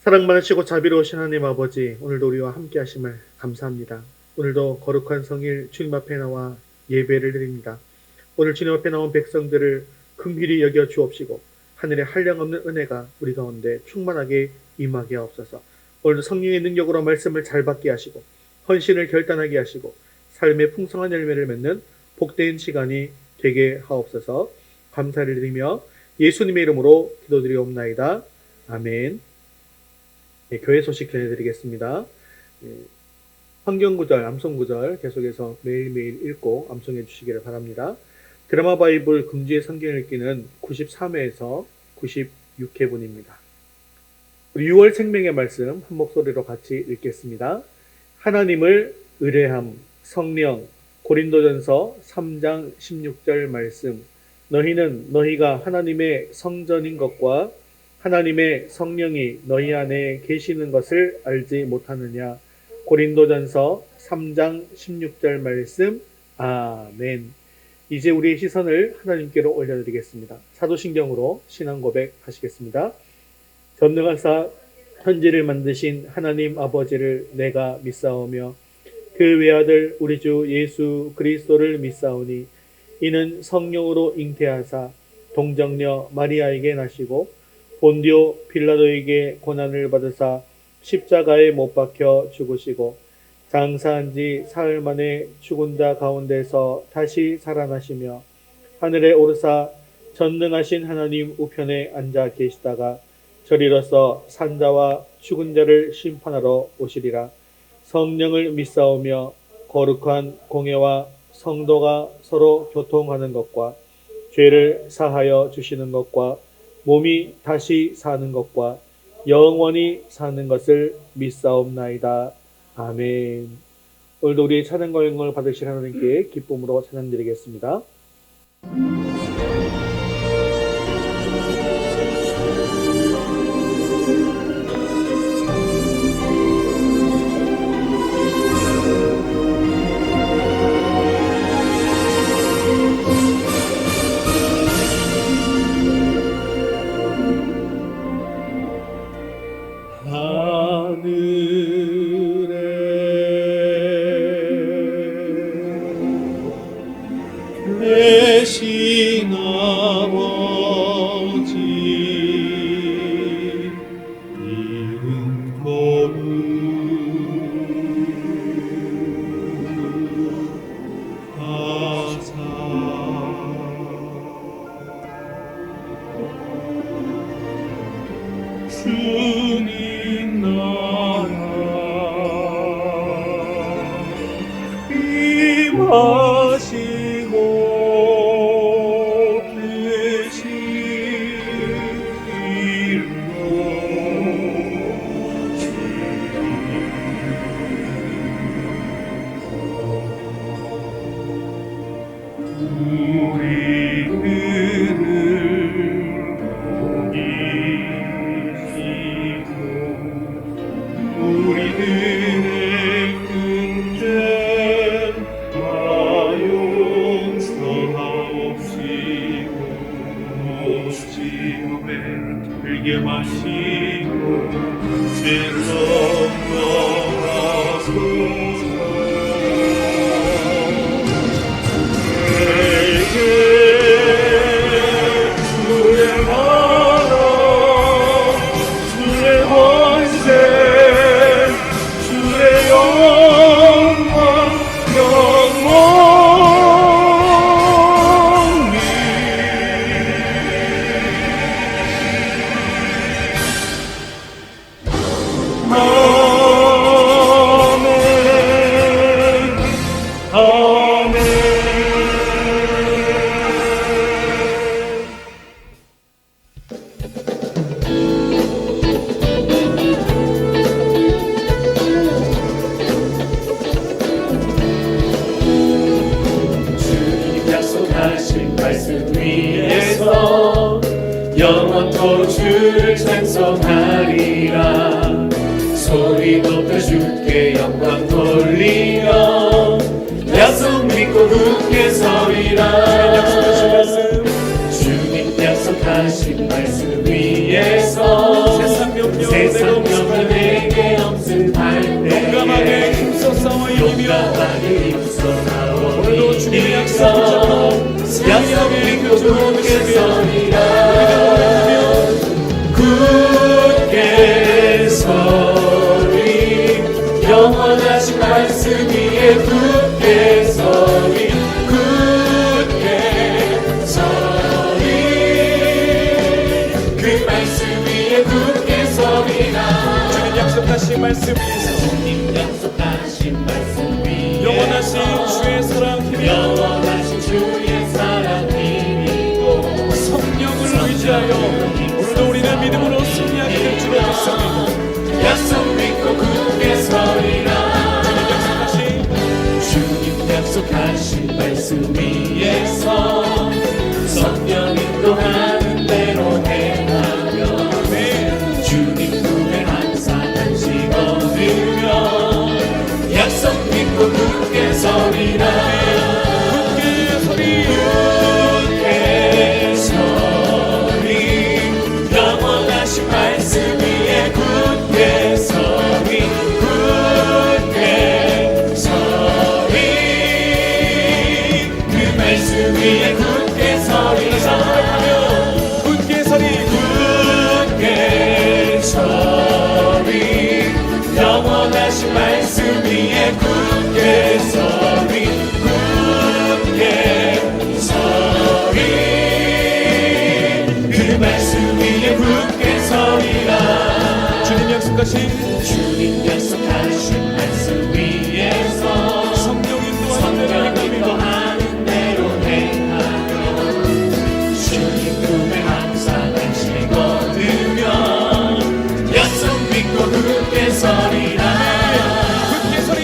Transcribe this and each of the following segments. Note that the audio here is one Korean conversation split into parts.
사랑 많으시고 자비로우신 하나님 아버지, 오늘도 우리와 함께 하심을 감사합니다. 오늘도 거룩한 성일 주님 앞에 나와 예배를 드립니다. 오늘 주님 앞에 나온 백성들을 긍휼히 여겨 주옵시고 하늘의 한량없는 은혜가 우리 가운데 충만하게 임하게 하옵소서. 오늘도 성령의 능력으로 말씀을 잘 받게 하시고 헌신을 결단하게 하시고 삶의 풍성한 열매를 맺는 복된 시간이 되게 하옵소서. 감사를 드리며 예수님의 이름으로 기도드리옵나이다. 아멘. 네, 교회 소식 전해드리겠습니다. 환경구절, 암송구절 계속해서 매일매일 읽고 암송해 주시기를 바랍니다. 드라마 바이블 금주의 성경 읽기는 93회에서 96회분입니다. 6월 생명의 말씀 한 목소리로 같이 읽겠습니다. 하나님을 의뢰함, 성령, 고린도전서 3장 16절 말씀. 너희는 너희가 하나님의 성전인 것과 하나님의 성령이 너희 안에 계시는 것을 알지 못하느냐. 고린도전서 3장 16절 말씀. 아멘. 이제 우리의 시선을 하나님께로 올려드리겠습니다. 사도신경으로 신앙 고백 하시겠습니다. 전능하사 천지를 만드신 하나님 아버지를 내가 믿사오며 그 외아들 우리 주 예수 그리스도를 믿사오니 이는 성령으로 잉태하사 동정녀 마리아에게 나시고 본디오 빌라도에게 고난을 받으사 십자가에 못 박혀 죽으시고 장사한 지 사흘 만에 죽은 자 가운데서 다시 살아나시며 하늘에 오르사 전능하신 하나님 우편에 앉아 계시다가 저리로서 산자와 죽은 자를 심판하러 오시리라. 성령을 믿사오며 거룩한 공예와 성도가 서로 교통하는 것과 죄를 사하여 주시는 것과 몸이 다시 사는 것과 영원히 사는 것을 믿사옵나이다. 아멘. 오늘도 우리의 찬양과 영광을 받으실 하나님께 기쁨으로 찬양드리겠습니다. 대신 아버지 이름 거룩하사 주님 나라 임하시고 즐겨 마시고 죄를 덮어가소서. 내게 주의 나라 주의 권세 주의 영광 말씀 위에서 영원토록 주를 찬송하리라. 소리 높여 주께 영광 돌리며 약속 믿고 굳게 서리라. 주님 약속하신 말씀 위에서 세상 명령 위에 굳게 서리 굳게 서리 그 말씀 위에 굳게 서리라 주님 약속하신 말씀 위에서 주님 약속하신 말씀 위에 영원하신 주의 사랑 힘이 영원하신 주의 사랑 힘이고 성령을 의지하여 오늘도 우리는 믿음으로 승리하게 될 줄로 믿습니다. 약속 믿고 굳게 서리라 주님 약속하신 말씀 위에서 성령 인도하는 대로 행하며 주님 품에 항상 간식 얻으며 약속 믿고 굳게 서리라 굳게 서리 굳게 서리 영원하신 말씀 위에 굳게 서리 굳게 서리 그 말씀 위에 굳게 서리라 굳게 서리 굳게 서리 영원하신 말씀 위에 굳게 서리 굳게 서리 그 말씀 위에 굳게 서리라 주님 약속하신 주님 약속하신 말씀 위에서 성령 인도하는 성령 인도하는 대로 행하며 주님 품에 항상 안식 얻으며 약속 믿고 굳게 서리라 굳게 서리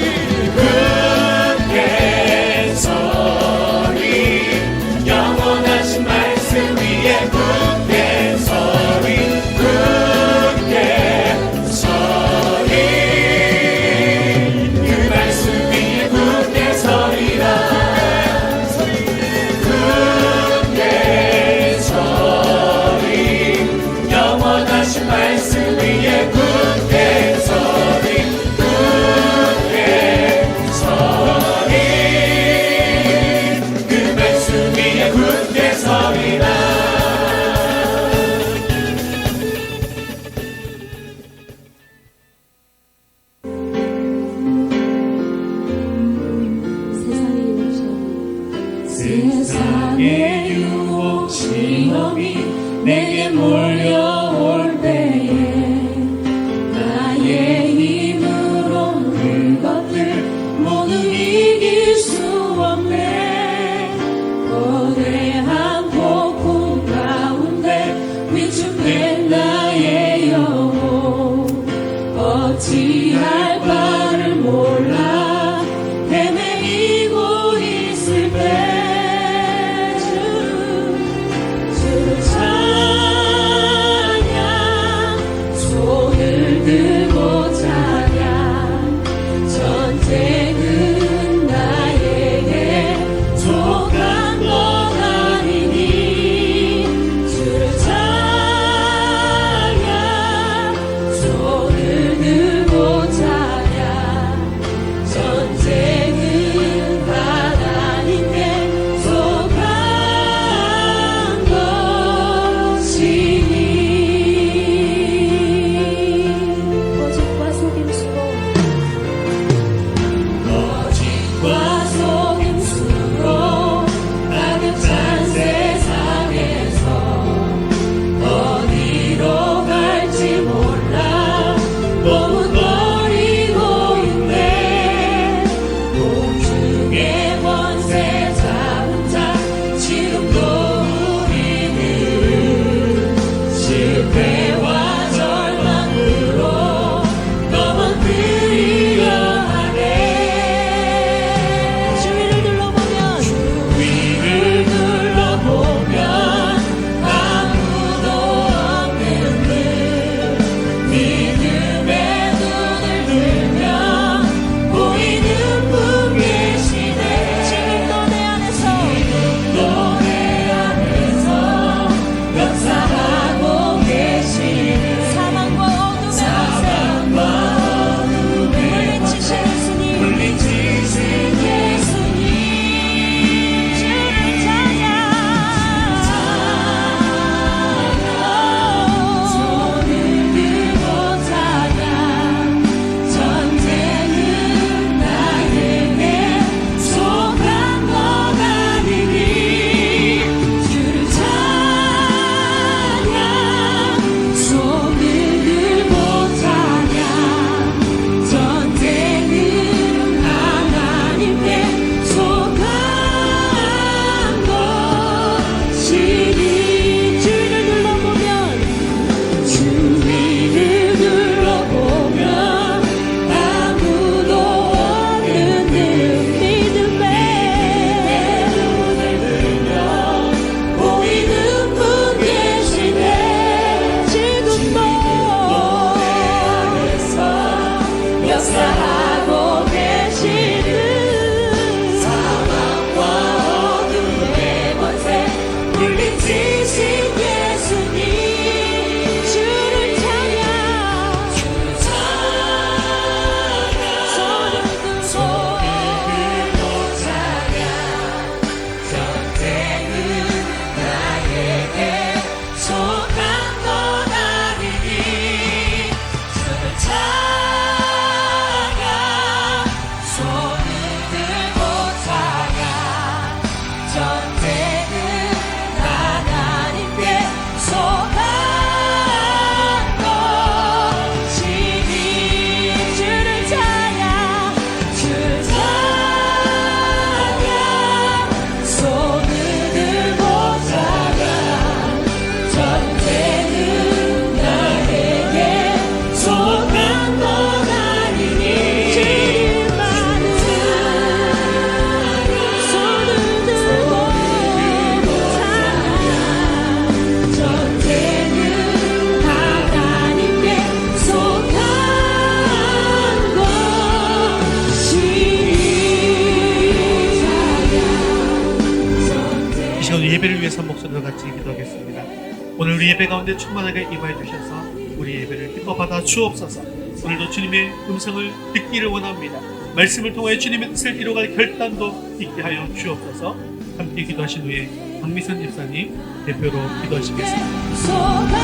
굳게 서리 영원하신 말씀 위에 굳게 서리 굳게 서리 그 말씀 위에 굳게 서리라 굳게 서리 영원하신 말씀 위에 굳게 서리 굳게 서리 그 말씀 위에 굳게 서리라 세상의 유혹 시험이 내게 몰려올 때에 나의 힘으로 그것들 모두 이길 수 없네 거대한 폭풍 가운데 위축된 나의 영혼 어찌할 바를 몰라 헤매이고 있을 때 주를 찬양 손을 들고 찬양 전쟁은 나에게 속한 것 아니니 주를 찬양 손을 들고 찬양 전쟁은 하나님께 속한 것이니 거짓과 속임수로 가득 찬 세상에서 어디로 갈지 몰라 머뭇거리고 있네 공중의 권세 잡은 자 지금도 우리는 실패와 절망으로 넘어뜨리려 하네 주위를 둘러보면 아무도 없는 듯 믿음의 예배를 위해서 목소리로 같이 기도하겠습니다. 오늘 우리 예배 가운데 충만하게 임하여 주셔서 우리 예배를 기뻐 받아 주옵소서. 오늘도 주님의 음성을 듣기를 원합니다. 말씀을 통하여 주님의 뜻을 이루어갈 결단도 있게 하여 주옵소서. 함께 기도하신 후에 박미선 집사님 대표로 기도하시겠습니다.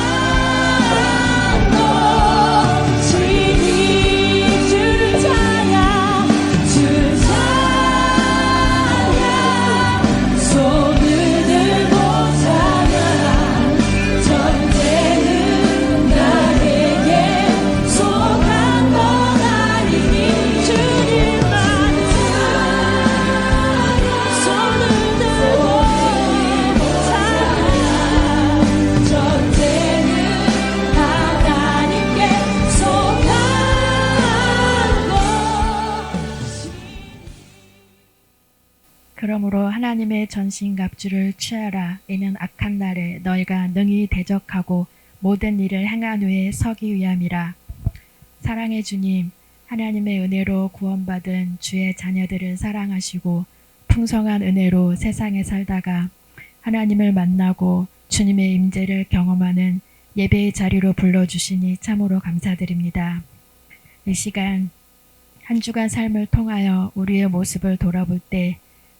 그러므로 하나님의 전신갑주를 취하라. 이는 악한 날에 너희가 능히 대적하고 모든 일을 행한 후에 서기 위함이라. 사랑의 주님, 하나님의 은혜로 구원받은 주의 자녀들을 사랑하시고 풍성한 은혜로 세상에 살다가 하나님을 만나고 주님의 임재를 경험하는 예배의 자리로 불러주시니 참으로 감사드립니다. 이 시간 한 주간 삶을 통하여 우리의 모습을 돌아볼 때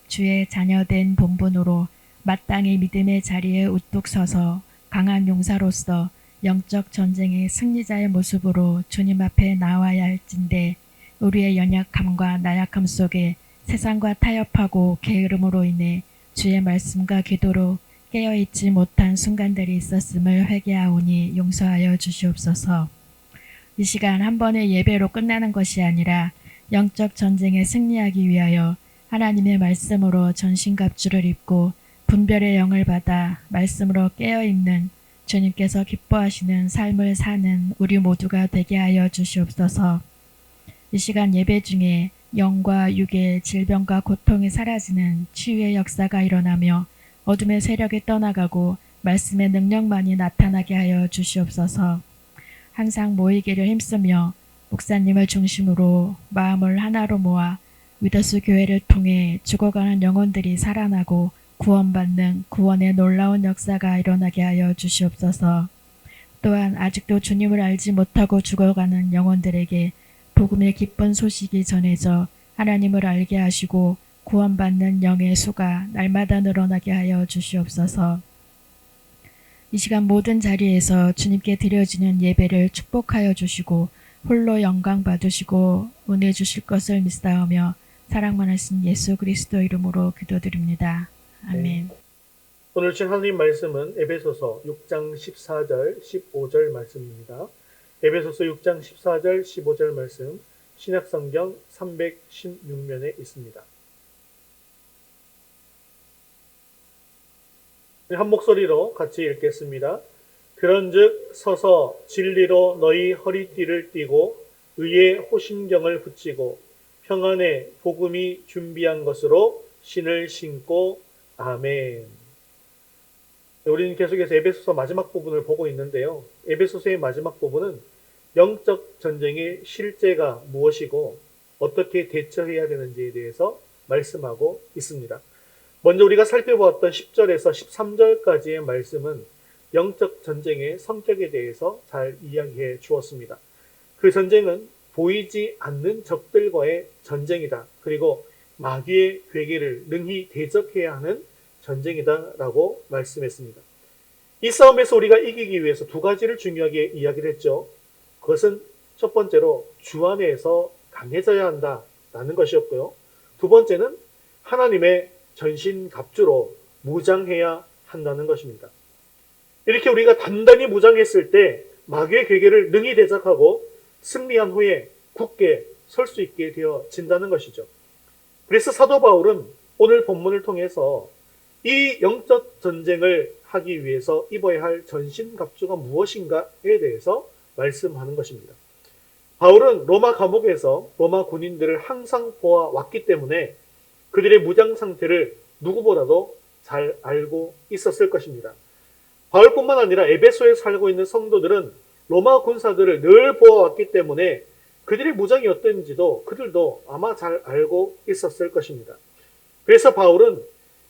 주의 자녀된 본분으로 마땅히 믿음의 자리에 우뚝 서서 강한 용사로서 영적 전쟁의 승리자의 모습으로 주님 앞에 나와야 할진대 우리의 연약함과 나약함 속에 세상과 타협하고 게으름으로 인해 주의 말씀과 기도로 깨어있지 못한 순간들이 있었음을 회개하오니 용서하여 주시옵소서. 이 시간 한 번의 예배로 끝나는 것이 아니라 영적 전쟁에 승리하기 위하여 하나님의 말씀으로 전신갑주를 입고 분별의 영을 받아 말씀으로 깨어있는 주님께서 기뻐하시는 삶을 사는 우리 모두가 되게 하여 주시옵소서. 이 시간 예배 중에 영과 육의 질병과 고통이 사라지는 치유의 역사가 일어나며 어둠의 세력이 떠나가고 말씀의 능력만이 나타나게 하여 주시옵소서. 항상 모이기를 힘쓰며 목사님을 중심으로 마음을 하나로 모아 위더스 교회를 통해 죽어가는 영혼들이 살아나고 구원받는 구원의 놀라운 역사가 일어나게 하여 주시옵소서. 또한 아직도 주님을 알지 못하고 죽어가는 영혼들에게 복음의 기쁜 소식이 전해져 하나님을 알게 하시고 구원받는 영의 수가 날마다 늘어나게 하여 주시옵소서. 이 시간 모든 자리에서 주님께 드려지는 예배를 축복하여 주시고 홀로 영광 받으시고 은혜 주실 것을 믿사오며 사랑 많으신 예수 그리스도 이름으로 기도드립니다. 아멘. 네. 오늘 주신 하나님 말씀은 에베소서 6장 14절 15절 말씀입니다. 에베소서 6장 14절 15절 말씀 신약성경 316면에 있습니다. 한 목소리로 같이 읽겠습니다. 그런즉 서서 진리로 너희 허리띠를 띠고 의의 호신경을 붙이고 평안의 복음이 준비한 것으로 신을 신고 아멘. 우리는 계속해서 에베소서 마지막 부분을 보고 있는데요. 에베소서의 마지막 부분은 영적 전쟁의 실제가 무엇이고 어떻게 대처해야 되는지에 대해서 말씀하고 있습니다. 먼저 우리가 살펴보았던 10절에서 13절까지의 말씀은 영적 전쟁의 성격에 대해서 잘 이야기해 주었습니다. 그 전쟁은 보이지 않는 적들과의 전쟁이다. 그리고 마귀의 괴계를 능히 대적해야 하는 전쟁이다 라고 말씀했습니다. 이 싸움에서 우리가 이기기 위해서 두 가지를 중요하게 이야기를 했죠. 그것은 첫 번째로 주 안에서 강해져야 한다라는 것이었고요. 두 번째는 하나님의 전신갑주로 무장해야 한다는 것입니다. 이렇게 우리가 단단히 무장했을 때 마귀의 괴계를 능히 대적하고 승리한 후에 굳게 설 수 있게 되어진다는 것이죠. 그래서 사도 바울은 오늘 본문을 통해서 이 영적 전쟁을 하기 위해서 입어야 할 전신갑주가 무엇인가에 대해서 말씀하는 것입니다. 바울은 로마 감옥에서 로마 군인들을 항상 보아왔기 때문에 그들의 무장 상태를 누구보다도 잘 알고 있었을 것입니다. 바울뿐만 아니라 에베소에 살고 있는 성도들은 로마 군사들을 늘 보아왔기 때문에 그들의 무장이 어땠는지도 그들도 아마 잘 알고 있었을 것입니다. 그래서 바울은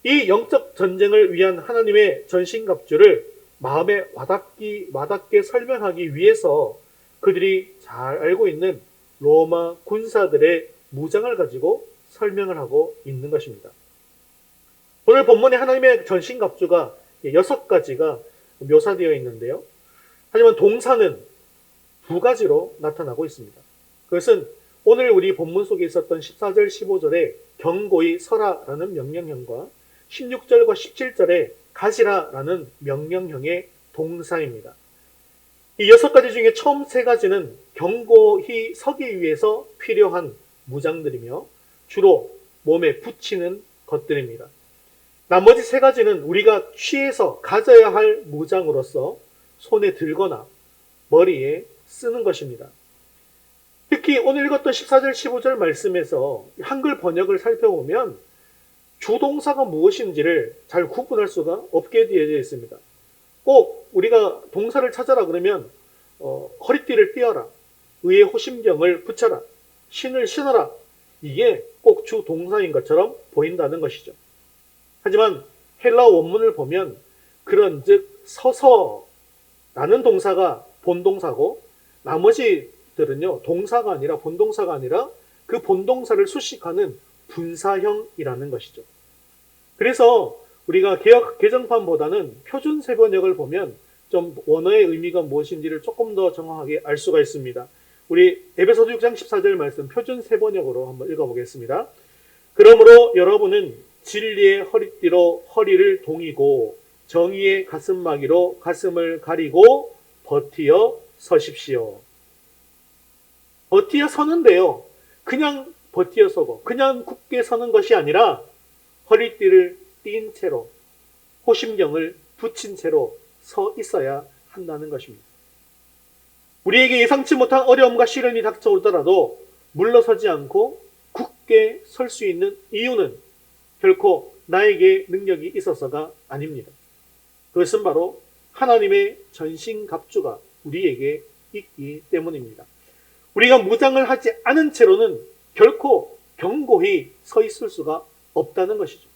이 영적 전쟁을 위한 하나님의 전신갑주를 마음에 와닿게 설명하기 위해서 그들이 잘 알고 있는 로마 군사들의 무장을 가지고 설명을 하고 있는 것입니다. 오늘 본문에 하나님의 전신갑주가 6가지가 묘사되어 있는데요. 하지만 동사는 2가지로 나타나고 있습니다. 그것은 오늘 우리 본문 속에 있었던 14절, 15절에 경고히 서라라는 명령형과 16절과 17절에 가지라라는 명령형의 동사입니다. 이 6가지 중에 처음 3가지는 경고히 서기 위해서 필요한 무장들이며 주로 몸에 붙이는 것들입니다. 나머지 3가지는 우리가 취해서 가져야 할 무장으로서 손에 들거나 머리에 쓰는 것입니다. 특히 오늘 읽었던 14절, 15절 말씀에서 한글 번역을 살펴보면 주동사가 무엇인지를 잘 구분할 수가 없게 되어져 있습니다. 꼭 우리가 동사를 찾아라 그러면 허리띠를 띄어라, 의의 호심경을 붙여라, 신을 신어라, 이게 꼭 주동사인 것처럼 보인다는 것이죠. 하지만 헬라어 원문을 보면 그런즉 서서라는 동사가 본동사고 나머지들은요 동사가 아니라 본동사가 아니라 그 본동사를 수식하는 분사형이라는 것이죠. 그래서 우리가 개정판보다는 표준 세번역을 보면 좀 원어의 의미가 무엇인지를 조금 더 정확하게 알 수가 있습니다. 우리 에베소서 6장 14절 말씀 표준 세번역으로 한번 읽어보겠습니다. 그러므로 여러분은 진리의 허리띠로 허리를 동이고 정의의 가슴막이로 가슴을 가리고 버티어 서십시오. 버티어 서는데요. 그냥 버티어 서고 그냥 굳게 서는 것이 아니라 허리띠를 띈 채로 호심경을 붙인 채로 서 있어야 한다는 것입니다. 우리에게 예상치 못한 어려움과 시련이 닥쳐오더라도 물러서지 않고 굳게 설 수 있는 이유는 결코 나에게 능력이 있어서가 아닙니다. 그것은 바로 하나님의 전신갑주가 우리에게 있기 때문입니다. 우리가 무장을 하지 않은 채로는 결코 견고히 서 있을 수가 없다는 것이죠.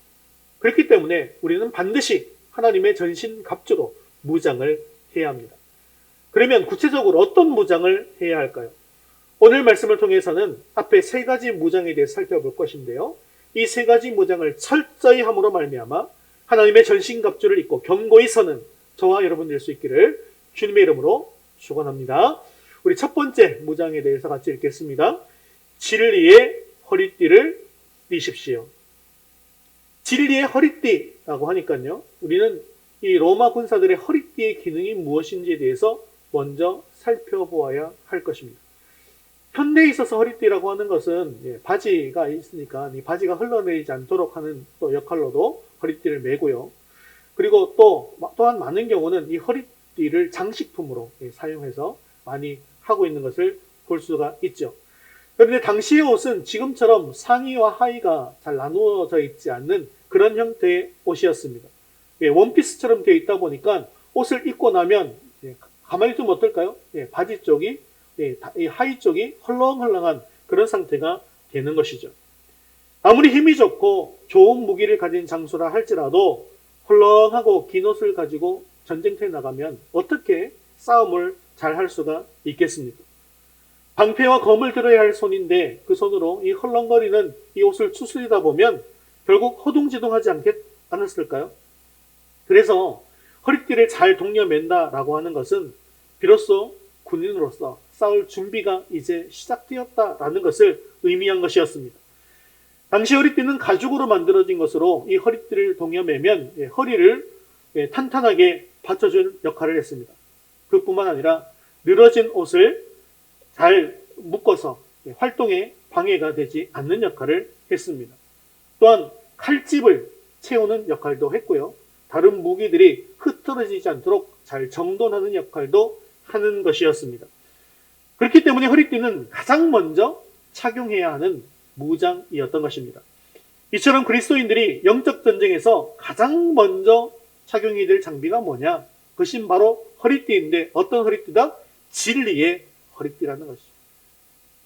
그렇기 때문에 우리는 반드시 하나님의 전신갑주로 무장을 해야 합니다. 그러면 구체적으로 어떤 무장을 해야 할까요? 오늘 말씀을 통해서는 앞에 3가지 무장에 대해 살펴볼 것인데요. 이 3가지 무장을 철저히 함으로 말미암아 하나님의 전신갑주를 입고 견고히 서는 저와 여러분 될 수 있기를 주님의 이름으로 축원합니다. 우리 첫 번째 무장에 대해서 같이 읽겠습니다. 진리의 허리띠를 띠십시오. 진리의 허리띠라고 하니까요. 우리는 이 로마 군사들의 허리띠의 기능이 무엇인지에 대해서 먼저 살펴보아야 할 것입니다. 현대에 있어서 허리띠라고 하는 것은 바지가 있으니까 이 바지가 흘러내리지 않도록 하는 또 역할로도 허리띠를 매고요. 그리고 또한 많은 경우는 이 허리띠를 장식품으로 사용해서 많이 하고 있는 것을 볼 수가 있죠. 그런데 당시의 옷은 지금처럼 상의와 하의가 잘 나누어져 있지 않는 그런 형태의 옷이었습니다. 원피스처럼 되어 있다 보니까 옷을 입고 나면 가만히 두면 어떨까요? 바지 쪽이 이 하의 쪽이 헐렁헐렁한 그런 상태가 되는 것이죠. 아무리 힘이 좋고 좋은 무기를 가진 장수라 할지라도 헐렁하고 긴 옷을 가지고 전쟁터에 나가면 어떻게 싸움을 잘 할 수가 있겠습니까? 방패와 검을 들어야 할 손인데 그 손으로 이 헐렁거리는 이 옷을 추스리다 보면 결국 허둥지둥하지 않았을까요? 그래서 허리띠를 잘 동여맨다라고 하는 것은 비로소 군인으로서 싸울 준비가 이제 시작되었다라는 것을 의미한 것이었습니다. 당시 허리띠는 가죽으로 만들어진 것으로 이 허리띠를 동여매면 허리를 탄탄하게 받쳐준 역할을 했습니다. 그뿐만 아니라 늘어진 옷을 잘 묶어서 활동에 방해가 되지 않는 역할을 했습니다. 또한 칼집을 채우는 역할도 했고요. 다른 무기들이 흐트러지지 않도록 잘 정돈하는 역할도 하는 것이었습니다. 그렇기 때문에 허리띠는 가장 먼저 착용해야 하는 무장이었던 것입니다. 이처럼 그리스도인들이 영적 전쟁에서 가장 먼저 착용해야 될 장비가 뭐냐? 그것이 바로 허리띠인데 어떤 허리띠다? 진리의 허리띠라는 것이죠.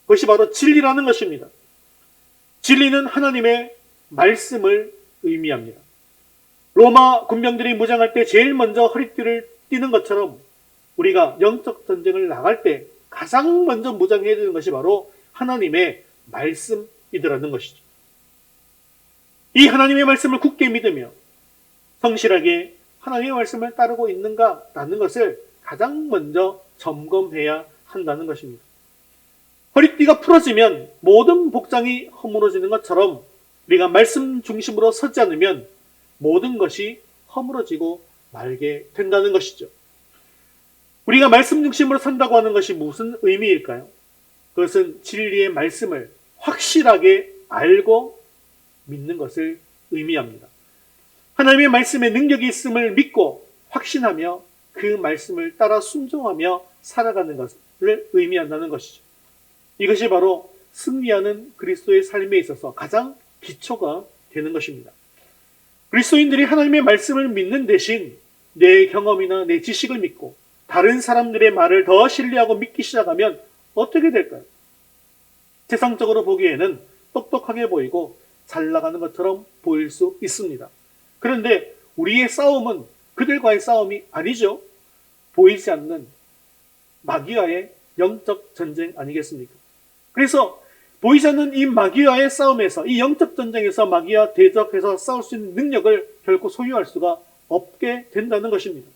그것이 바로 진리라는 것입니다. 진리는 하나님의 말씀을 의미합니다. 로마 군병들이 무장할 때 제일 먼저 허리띠를 띠는 것처럼 우리가 영적 전쟁을 나갈 때 가장 먼저 무장해야 되는 것이 바로 하나님의 말씀이더라는 것이죠. 이 하나님의 말씀을 굳게 믿으며 성실하게 하나님의 말씀을 따르고 있는가라는 것을 가장 먼저 점검해야 한다는 것입니다. 허리띠가 풀어지면 모든 복장이 허물어지는 것처럼 우리가 말씀 중심으로 서지 않으면 모든 것이 허물어지고 말게 된다는 것이죠. 우리가 말씀 중심으로 선다고 하는 것이 무슨 의미일까요? 그것은 진리의 말씀을 확실하게 알고 믿는 것을 의미합니다. 하나님의 말씀에 능력이 있음을 믿고 확신하며 그 말씀을 따라 순종하며 살아가는 것을 의미한다는 것이죠. 이것이 바로 승리하는 그리스도의 삶에 있어서 가장 기초가 되는 것입니다. 그리스도인들이 하나님의 말씀을 믿는 대신 내 경험이나 내 지식을 믿고 다른 사람들의 말을 더 신뢰하고 믿기 시작하면 어떻게 될까요? 세상적으로 보기에는 똑똑하게 보이고 잘 나가는 것처럼 보일 수 있습니다. 그런데 우리의 싸움은 그들과의 싸움이 아니죠. 보이지 않는 마귀와의 영적 전쟁 아니겠습니까? 그래서 보이지 않는 이 마귀와의 싸움에서, 이 영적 전쟁에서 마귀와 대적해서 싸울 수 있는 능력을 결코 소유할 수가 없게 된다는 것입니다.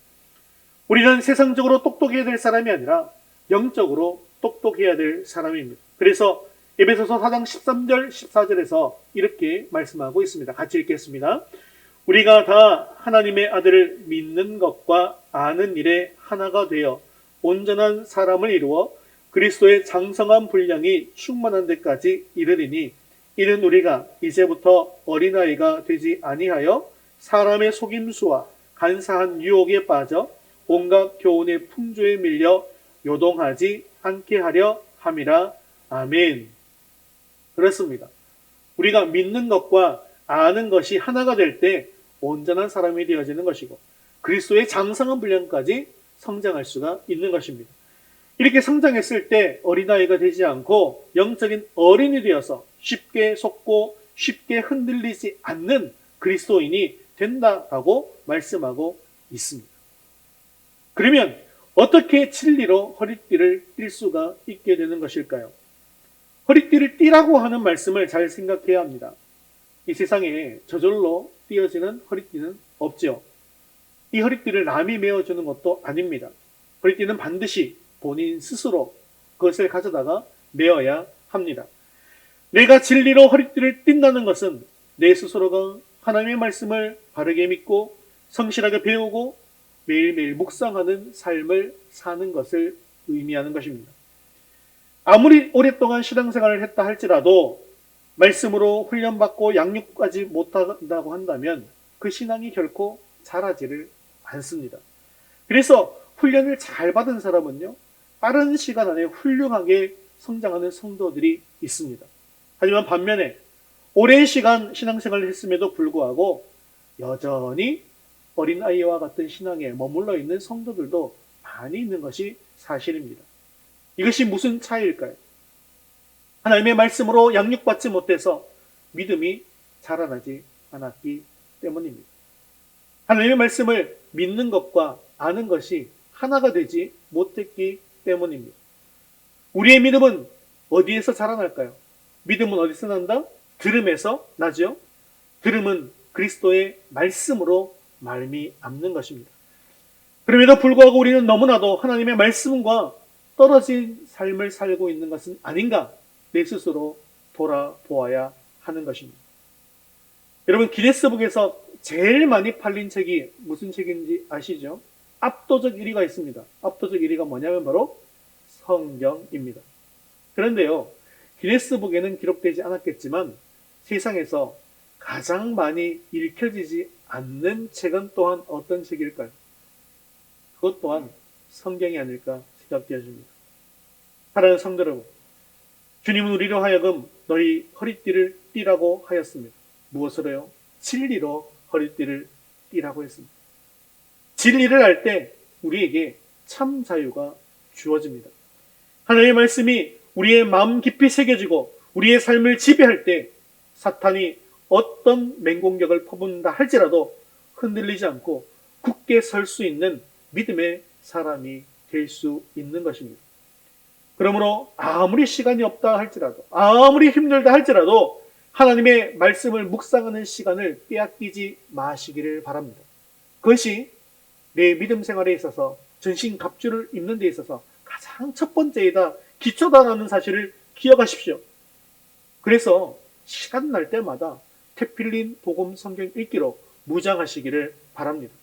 우리는 세상적으로 똑똑해야 될 사람이 아니라 영적으로 똑똑해야 될 사람입니다. 그래서 에베소서 4장 13절 14절에서 이렇게 말씀하고 있습니다. 같이 읽겠습니다. 우리가 다 하나님의 아들을 믿는 것과 아는 일에 하나가 되어 온전한 사람을 이루어 그리스도의 장성한 분량이 충만한 데까지 이르리니 이는 우리가 이제부터 어린아이가 되지 아니하여 사람의 속임수와 간사한 유혹에 빠져 온갖 교훈의 풍조에 밀려 요동하지 않게 하려 함이라. 아멘. 그렇습니다. 우리가 믿는 것과 아는 것이 하나가 될 때 온전한 사람이 되어지는 것이고 그리스도의 장성한 분량까지 성장할 수가 있는 것입니다. 이렇게 성장했을 때 어린아이가 되지 않고 영적인 어린이 되어서 쉽게 속고 쉽게 흔들리지 않는 그리스도인이 된다라고 말씀하고 있습니다. 그러면 어떻게 진리로 허리띠를 띨 수가 있게 되는 것일까요? 허리띠를 띠라고 하는 말씀을 잘 생각해야 합니다. 이 세상에 저절로 띄어지는 허리띠는 없죠. 이 허리띠를 남이 메어주는 것도 아닙니다. 허리띠는 반드시 본인 스스로 그것을 가져다가 메어야 합니다. 내가 진리로 허리띠를 띈다는 것은 내 스스로가 하나님의 말씀을 바르게 믿고 성실하게 배우고 매일매일 묵상하는 삶을 사는 것을 의미하는 것입니다. 아무리 오랫동안 신앙생활을 했다 할지라도 말씀으로 훈련받고 양육까지 못한다고 한다면 그 신앙이 결코 자라지를 않습니다. 그래서 훈련을 잘 받은 사람은요, 빠른 시간 안에 훌륭하게 성장하는 성도들이 있습니다. 하지만 반면에 오랜 시간 신앙생활을 했음에도 불구하고 여전히 어린아이와 같은 신앙에 머물러 있는 성도들도 많이 있는 것이 사실입니다. 이것이 무슨 차이일까요? 하나님의 말씀으로 양육받지 못해서 믿음이 자라나지 않았기 때문입니다. 하나님의 말씀을 믿는 것과 아는 것이 하나가 되지 못했기 때문입니다. 우리의 믿음은 어디에서 자라날까요? 믿음은 어디서 난다? 들음에서 나죠. 들음은 그리스도의 말씀으로 말미암는 것입니다. 그럼에도 불구하고 우리는 너무나도 하나님의 말씀과 떨어진 삶을 살고 있는 것은 아닌가 내 스스로 돌아보아야 하는 것입니다. 여러분, 기네스북에서 제일 많이 팔린 책이 무슨 책인지 아시죠? 압도적 1위가 있습니다. 압도적 1위가 뭐냐면 바로 성경입니다. 그런데요, 기네스북에는 기록되지 않았겠지만 세상에서 가장 많이 읽혀지지 않는 책은 또한 어떤 책일까요? 그것 또한 성경이 아닐까 생각되어집니다. 사랑하는 성도 여러분, 주님은 우리로 하여금 너희 허리띠를 띠라고 하였습니다. 무엇으로요? 진리로 허리띠를 띠라고 했습니다. 진리를 알 때 우리에게 참 자유가 주어집니다. 하나님의 말씀이 우리의 마음 깊이 새겨지고 우리의 삶을 지배할 때 사탄이 어떤 맹공격을 퍼붓는다 할지라도 흔들리지 않고 굳게 설 수 있는 믿음의 사람이 될 수 있는 것입니다. 그러므로 아무리 시간이 없다 할지라도, 아무리 힘들다 할지라도 하나님의 말씀을 묵상하는 시간을 빼앗기지 마시기를 바랍니다. 그것이 내 믿음 생활에 있어서 전신갑주를 입는 데 있어서 가장 첫 번째이다, 기초다라는 사실을 기억하십시오. 그래서 시간 날 때마다 태필린 복음 성경 읽기로 무장하시기를 바랍니다.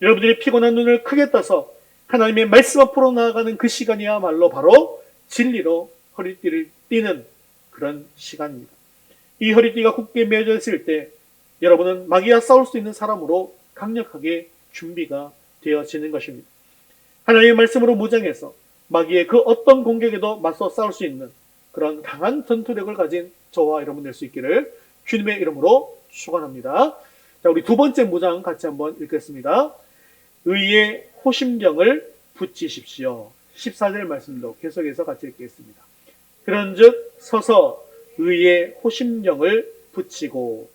여러분들이 피곤한 눈을 크게 떠서 하나님의 말씀 앞으로 나아가는 그 시간이야말로 바로 진리로 허리띠를 띠는 그런 시간입니다. 이 허리띠가 굳게 매어져 있을 때 여러분은 마귀와 싸울 수 있는 사람으로 강력하게 준비가 되어지는 것입니다. 하나님의 말씀으로 무장해서 마귀의 그 어떤 공격에도 맞서 싸울 수 있는 그런 강한 전투력을 가진 저와 여러분 될 수 있기를 주님의 이름으로 축원합니다. 자, 우리 두 번째 무장 같이 한번 읽겠습니다. 의의 호심경을 붙이십시오. 14절 말씀도 계속해서 같이 읽겠습니다. 그런즉 서서 의의 호심경을 붙이고.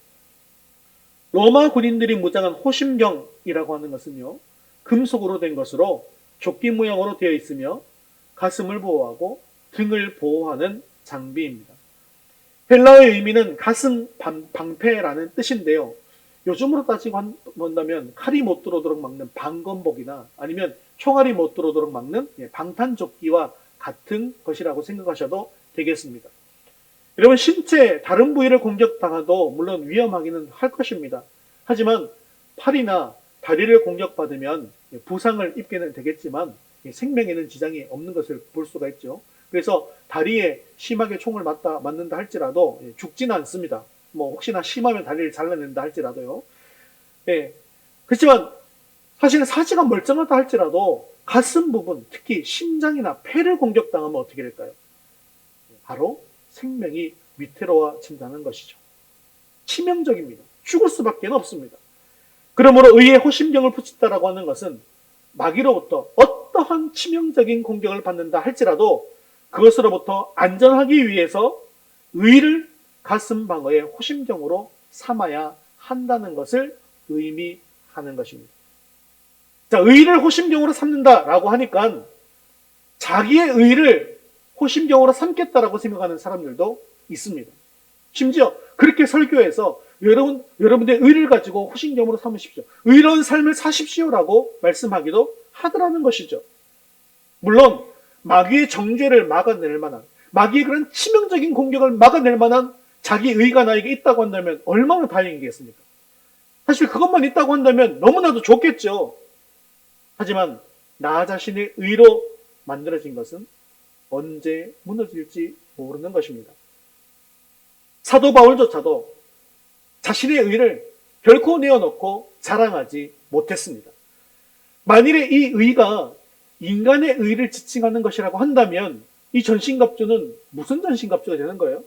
로마 군인들이 무장한 호심경이라고 하는 것은요, 금속으로 된 것으로 조끼 모양으로 되어 있으며 가슴을 보호하고 등을 보호하는 장비입니다. 헬라어의 의미는 가슴 방패라는 뜻인데요. 요즘으로 따지고 본다면 칼이 못 들어오도록 막는 방검복이나 아니면 총알이 못 들어오도록 막는 방탄조끼와 같은 것이라고 생각하셔도 되겠습니다. 여러분, 신체 다른 부위를 공격당해도 물론 위험하기는 할 것입니다. 하지만 팔이나 다리를 공격받으면 부상을 입게는 되겠지만 생명에는 지장이 없는 것을 볼 수가 있죠. 그래서 다리에 심하게 총을 맞는다 할지라도 죽지는 않습니다. 뭐 혹시나 심하면 다리를 잘라낸다 할지라도요. 그렇지만 사실은 사지가 멀쩡하다 할지라도 가슴 부분, 특히 심장이나 폐를 공격당하면 어떻게 될까요? 바로 생명이 위태로워진다는 것이죠. 치명적입니다. 죽을 수밖에 없습니다. 그러므로 의의 호심경을 붙였다라고 하는 것은 마귀로부터 어떠한 치명적인 공격을 받는다 할지라도 그것으로부터 안전하기 위해서 의를 가슴 방어의 호심경으로 삼아야 한다는 것을 의미하는 것입니다. 자, 의를 호심경으로 삼는다라고 하니까 자기의 의를 호심경으로 삼겠다라고 생각하는 사람들도 있습니다. 심지어 그렇게 설교해서 여러분들의 의를 가지고 호심경으로 삼으십시오. 의로운 삶을 사십시오라고 말씀하기도 하더라는 것이죠. 물론 마귀의 정죄를 막아낼 만한, 마귀의 그런 치명적인 공격을 막아낼 만한 자기 의가 나에게 있다고 한다면 얼마나 다행이겠습니까? 사실 그것만 있다고 한다면 너무나도 좋겠죠. 하지만 나 자신의 의로 만들어진 것은 언제 무너질지 모르는 것입니다. 사도 바울조차도 자신의 의를 결코 내어놓고 자랑하지 못했습니다. 만일에 이 의가 인간의 의를 지칭하는 것이라고 한다면 이 전신갑주는 무슨 전신갑주가 되는 거예요?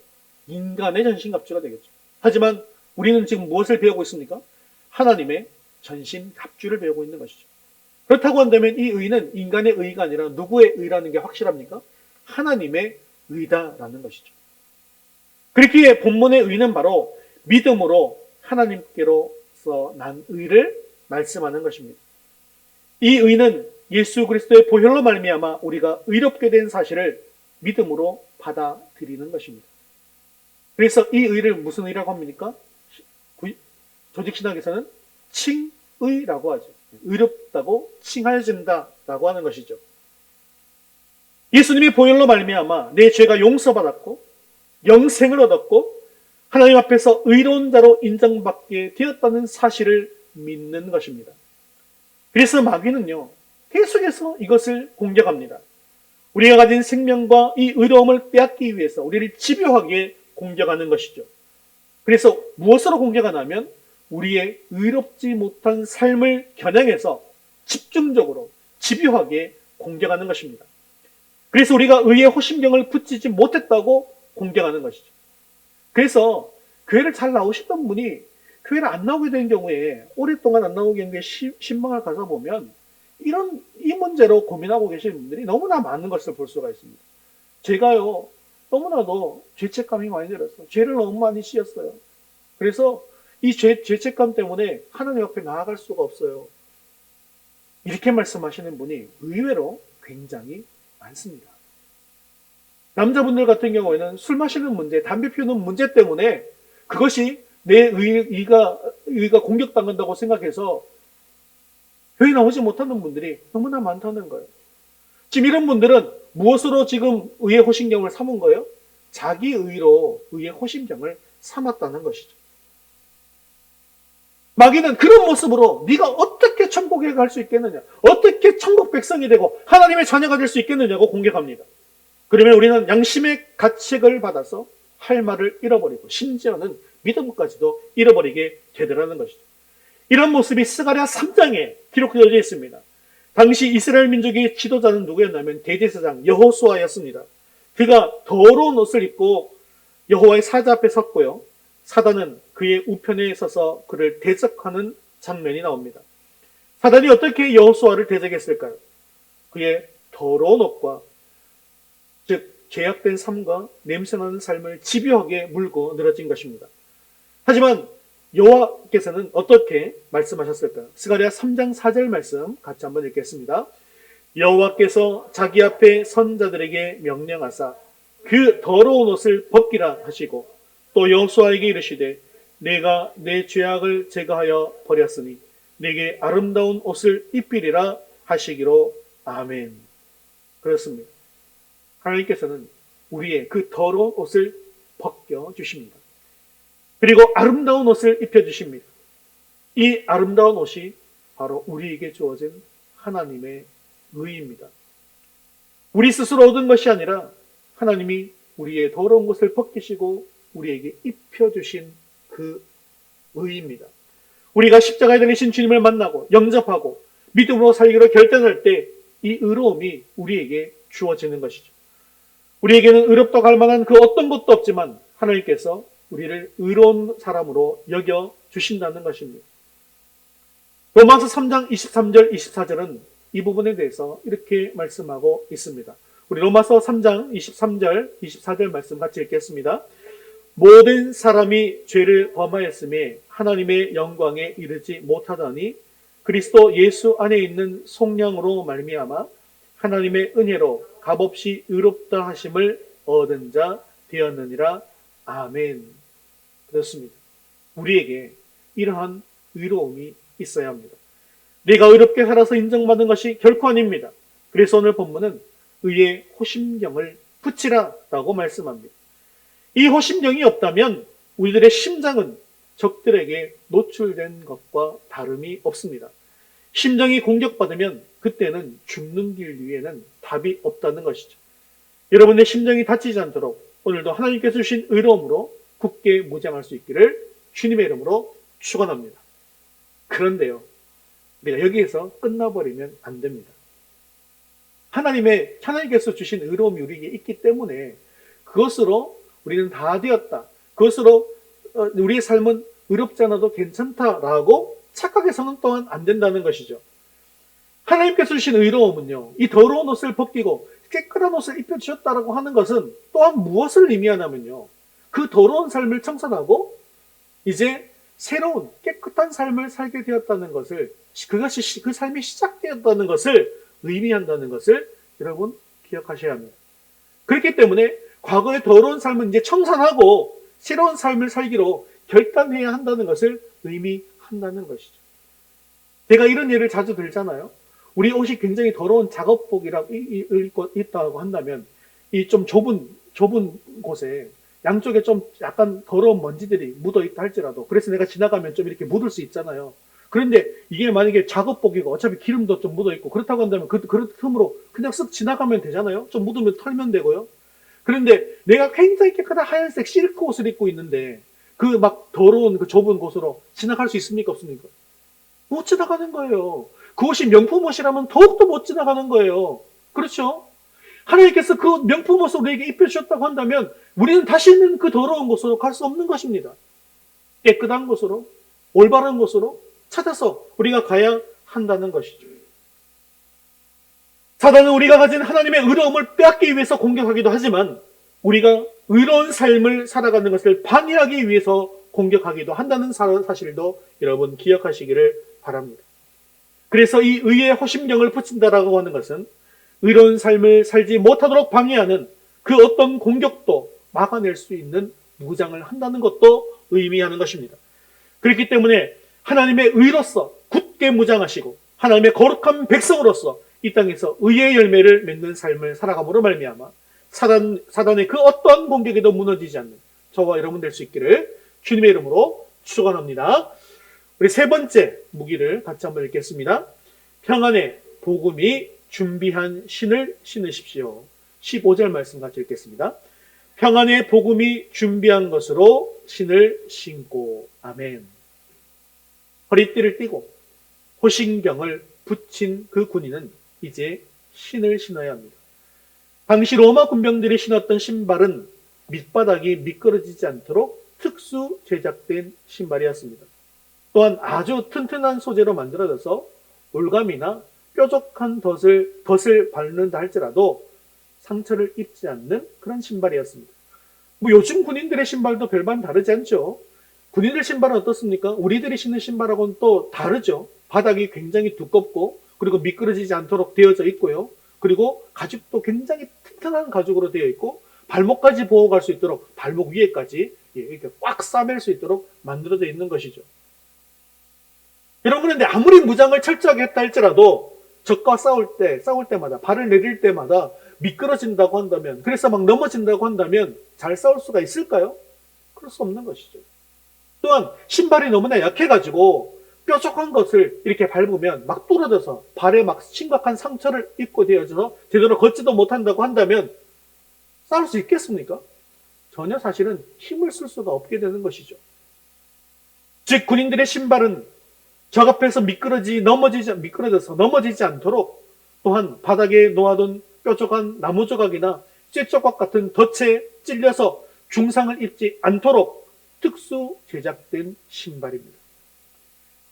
인간의 전신갑주가 되겠죠. 하지만 우리는 지금 무엇을 배우고 있습니까? 하나님의 전신갑주를 배우고 있는 것이죠. 그렇다고 한다면 이 의는 인간의 의가 아니라 누구의 의라는 게 확실합니까? 하나님의 의다라는 것이죠. 그렇기에 본문의 의는 바로 믿음으로 하나님께로서 난 의를 말씀하는 것입니다. 이 의는 예수 그리스도의 보혈로 말미암아 우리가 의롭게 된 사실을 믿음으로 받아들이는 것입니다. 그래서 이 의를 무슨 의라고 합니까? 조직신학에서는 칭의라고 하죠. 의롭다고 칭하여진다라고 하는 것이죠. 예수님의 보혈로 말미암아 내 죄가 용서받았고 영생을 얻었고 하나님 앞에서 의로운 자로 인정받게 되었다는 사실을 믿는 것입니다. 그래서 마귀는요, 계속해서 이것을 공격합니다. 우리가 가진 생명과 이 의로움을 빼앗기 위해서 우리를 집요하게 공격하는 것이죠. 그래서 무엇으로 공격하냐면 우리의 의롭지 못한 삶을 겨냥해서 집중적으로 집요하게 공격하는 것입니다. 그래서 우리가 의의 호심경을 붙이지 못했다고 공격하는 것이죠. 그래서 교회를 잘 나오시던 분이 교회를 안 나오게 된 경우에, 오랫동안 안 나오게 된 경우에 신방을 가서 보면 이 문제로 고민하고 계시는 분들이 너무나 많은 것을 볼 수가 있습니다. 제가요, 너무나도 죄책감이 많이 들었어요. 죄를 너무 많이 씌었어요. 그래서 이 죄책감 때문에 하나님 앞에 나아갈 수가 없어요. 이렇게 말씀하시는 분이 의외로 굉장히 많습니다. 남자분들 같은 경우에는 술 마시는 문제, 담배 피우는 문제 때문에 그것이 내 의가 공격당한다고 생각해서 교회 나오지 못하는 분들이 너무나 많다는 거예요. 지금 이런 분들은 무엇으로 지금 의의 호심경을 삼은 거예요? 자기 의로 의의 호심경을 삼았다는 것이죠. 마귀는 그런 모습으로 네가 어떻게 천국에 갈 수 있겠느냐, 어떻게 천국 백성이 되고 하나님의 자녀가 될 수 있겠느냐고 공격합니다. 그러면 우리는 양심의 가책을 받아서 할 말을 잃어버리고 심지어는 믿음까지도 잃어버리게 되더라는 것이죠. 이런 모습이 스가랴 3장에 기록되어 있습니다. 당시 이스라엘 민족의 지도자는 누구였냐면 대제사장 여호수아였습니다. 그가 더러운 옷을 입고 여호와의 사자 앞에 섰고요. 사단은 그의 우편에 서서 그를 대적하는 장면이 나옵니다. 사단이 어떻게 여호수아를 대적했을까요? 그의 더러운 옷과 즉 죄악된 삶과 냄새나는 삶을 집요하게 물고 늘어진 것입니다. 하지만 여호와께서는 어떻게 말씀하셨을까요? 스가랴 3장 4절 말씀 같이 한번 읽겠습니다. 여호와께서 자기 앞에 선자들에게 명령하사 그 더러운 옷을 벗기라 하시고 또 여호수아에게 이르시되 내가 내 죄악을 제거하여 버렸으니 내게 아름다운 옷을 입히리라 하시기로 아멘. 그렇습니다. 하나님께서는 우리의 그 더러운 옷을 벗겨 주십니다. 그리고 아름다운 옷을 입혀주십니다. 이 아름다운 옷이 바로 우리에게 주어진 하나님의 의입니다. 우리 스스로 얻은 것이 아니라 하나님이 우리의 더러운 것을 벗기시고 우리에게 입혀주신 그 의입니다. 우리가 십자가에 달리신 주님을 만나고 영접하고 믿음으로 살기로 결단할 때 이 의로움이 우리에게 주어지는 것이죠. 우리에게는 의롭다고 할 만한 그 어떤 것도 없지만 하나님께서 우리를 의로운 사람으로 여겨 주신다는 것입니다. 로마서 3장 23절 24절은 이 부분에 대해서 이렇게 말씀하고 있습니다. 우리 로마서 3장 23절 24절 말씀 같이 읽겠습니다. 모든 사람이 죄를 범하였음에 하나님의 영광에 이르지 못하다니 그리스도 예수 안에 있는 속량으로 말미암아 하나님의 은혜로 값없이 의롭다 하심을 얻은 자 되었느니라. 아멘. 그렇습니다. 우리에게 이러한 의로움이 있어야 합니다. 내가 의롭게 살아서 인정받은 것이 결코 아닙니다. 그래서 오늘 본문은 의의 호심경을 붙이라라고 말씀합니다. 이 호심경이 없다면 우리들의 심장은 적들에게 노출된 것과 다름이 없습니다. 심장이 공격받으면 그때는 죽는 길 위에는 답이 없다는 것이죠. 여러분의 심장이 다치지 않도록 오늘도 하나님께서 주신 의로움으로 굳게 무장할 수 있기를 주님의 이름으로 축원합니다. 그런데요, 우리가 여기에서 끝나버리면 안 됩니다. 하나님께서 주신 의로움이 우리에게 있기 때문에 그것으로 우리는 다 되었다. 그것으로 우리의 삶은 의롭지 않아도 괜찮다라고 착각해서는 또한 안 된다는 것이죠. 하나님께서 주신 의로움은요, 이 더러운 옷을 벗기고 깨끗한 옷을 입혀주셨다라고 하는 것은 또한 무엇을 의미하냐면요, 그 더러운 삶을 청산하고 이제 새로운 깨끗한 삶을 살게 되었다는 것을, 그것이 그 삶이 시작되었다는 것을 의미한다는 것을 여러분 기억하셔야 합니다. 그렇기 때문에 과거의 더러운 삶은 이제 청산하고 새로운 삶을 살기로 결단해야 한다는 것을 의미한다는 것이죠. 제가 이런 예를 자주 들잖아요. 우리 옷이 굉장히 더러운 작업복이라고 있다고 한다면 이 좀 좁은 곳에 양쪽에 좀 약간 더러운 먼지들이 묻어 있다 할지라도, 그래서 내가 지나가면 좀 이렇게 묻을 수 있잖아요. 그런데 이게 만약에 작업복이고 어차피 기름도 좀 묻어 있고 그렇다고 한다면 그 틈으로 그냥 쓱 지나가면 되잖아요. 좀 묻으면 털면 되고요. 그런데 내가 굉장히 깨끗한 하얀색 실크 옷을 입고 있는데 그 막 더러운 그 좁은 곳으로 지나갈 수 있습니까? 없습니까? 못 지나가는 거예요. 그것이 명품 옷이라면 더욱더 못 지나가는 거예요. 그렇죠? 하나님께서 그 명품 옷을 우리에게 입혀주셨다고 한다면 우리는 다시는 그 더러운 곳으로 갈 수 없는 것입니다. 깨끗한 곳으로, 올바른 곳으로 찾아서 우리가 가야 한다는 것이죠. 사단은 우리가 가진 하나님의 의로움을 빼앗기 위해서 공격하기도 하지만 우리가 의로운 삶을 살아가는 것을 방해하기 위해서 공격하기도 한다는 사실도 여러분 기억하시기를 바랍니다. 그래서 이 의의 호심경을 붙인다라고 하는 것은 의로운 삶을 살지 못하도록 방해하는 그 어떤 공격도 막아낼 수 있는 무장을 한다는 것도 의미하는 것입니다. 그렇기 때문에 하나님의 의로서 굳게 무장하시고 하나님의 거룩한 백성으로서 이 땅에서 의의 열매를 맺는 삶을 살아감으로 말미암아 사단의 그 어떠한 공격에도 무너지지 않는 저와 여러분 될 수 있기를 주님의 이름으로 축원합니다. 우리 세 번째 무기를 같이 한번 읽겠습니다. 평안의 복음이 준비한 신을 신으십시오. 15절 말씀 같이 읽겠습니다. 평안의 복음이 준비한 것으로 신을 신고. 아멘. 허리띠를 띠고 호신경을 붙인 그 군인은 이제 신을 신어야 합니다. 당시 로마 군병들이 신었던 신발은 밑바닥이 미끄러지지 않도록 특수 제작된 신발이었습니다. 또한 아주 튼튼한 소재로 만들어져서 올감이나 뾰족한 덫을 밟는다 할지라도 상처를 입지 않는 그런 신발이었습니다. 요즘 군인들의 신발도 별반 다르지 않죠. 군인들 신발은 어떻습니까? 우리들이 신는 신발하고는 또 다르죠. 바닥이 굉장히 두껍고 그리고 미끄러지지 않도록 되어져 있고요. 그리고 가죽도 굉장히 튼튼한 가죽으로 되어 있고 발목까지 보호할 수 있도록 발목 위에까지 이렇게 꽉 싸맬 수 있도록 만들어져 있는 것이죠. 여러분, 그런데 아무리 무장을 철저하게 했다 할지라도 적과 싸울 때마다 발을 내릴 때마다 미끄러진다고 한다면, 그래서 막 넘어진다고 한다면 잘 싸울 수가 있을까요? 그럴 수 없는 것이죠. 또한 신발이 너무나 약해가지고 뾰족한 것을 이렇게 밟으면 막 부러져서 발에 막 심각한 상처를 입고 되어져서 제대로 걷지도 못한다고 한다면 싸울 수 있겠습니까? 전혀 사실은 힘을 쓸 수가 없게 되는 것이죠. 즉 군인들의 신발은 적 앞에서 미끄러져서 넘어지지 않도록, 또한 바닥에 놓아둔 뾰족한 나무 조각이나 쇠조각 같은 덫에 찔려서 중상을 입지 않도록 특수 제작된 신발입니다.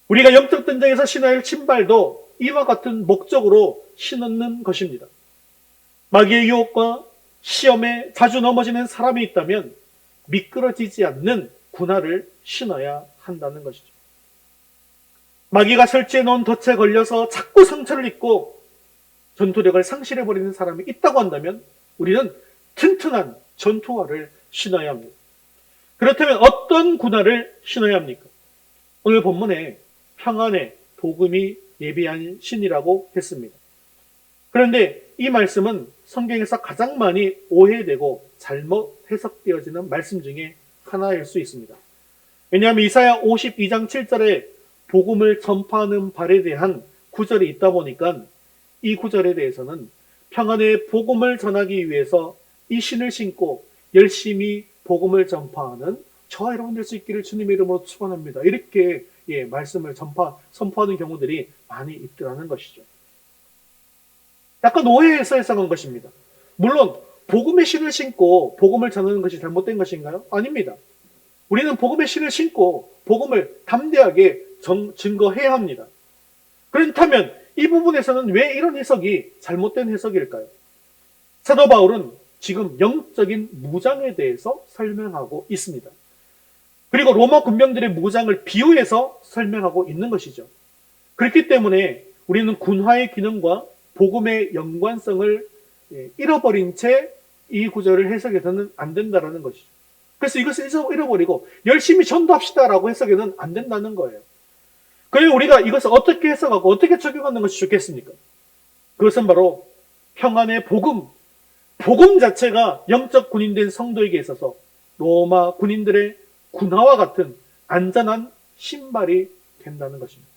우리가 영적 전쟁에서 신어야 할 신발도 이와 같은 목적으로 신는 것입니다. 마귀의 유혹과 시험에 자주 넘어지는 사람이 있다면 미끄러지지 않는 군화를 신어야 한다는 것이죠. 마귀가 설치해 놓은 덫에 걸려서 자꾸 상처를 입고 전투력을 상실해버리는 사람이 있다고 한다면 우리는 튼튼한 전투화를 신어야 합니다. 그렇다면 어떤 군화를 신어야 합니까? 오늘 본문에 평안의 복음이 예비한 신이라고 했습니다. 그런데 이 말씀은 성경에서 가장 많이 오해되고 잘못 해석되어지는 말씀 중에 하나일 수 있습니다. 왜냐하면 이사야 52장 7절에 복음을 전파하는 발에 대한 구절이 있다 보니까 이 구절에 대해서는 평안의 복음을 전하기 위해서 이 신을 신고 열심히 복음을 전파하는 저와 여러분 될 수 있기를 주님의 이름으로 축원합니다. 이렇게 말씀을 선포하는 경우들이 많이 있더라는 것이죠. 약간 오해해서 해석한 것입니다. 물론 복음의 신을 신고 복음을 전하는 것이 잘못된 것인가요? 아닙니다. 우리는 복음의 신을 신고 복음을 담대하게 증거해야 합니다. 그렇다면 이 부분에서는 왜 이런 해석이 잘못된 해석일까요? 사도 바울은 지금 영적인 무장에 대해서 설명하고 있습니다. 그리고 로마 군병들의 무장을 비유해서 설명하고 있는 것이죠. 그렇기 때문에 우리는 군화의 기능과 복음의 연관성을 잃어버린 채 이 구절을 해석해서는 안 된다는 것이죠. 그래서 이것을 잃어버리고 열심히 전도합시다라고 해석해서는 안 된다는 거예요. 그리고 우리가 이것을 어떻게 해석하고 어떻게 적용하는 것이 좋겠습니까? 그것은 바로 평안의 복음 자체가 영적 군인된 성도에게 있어서 로마 군인들의 군화와 같은 안전한 신발이 된다는 것입니다.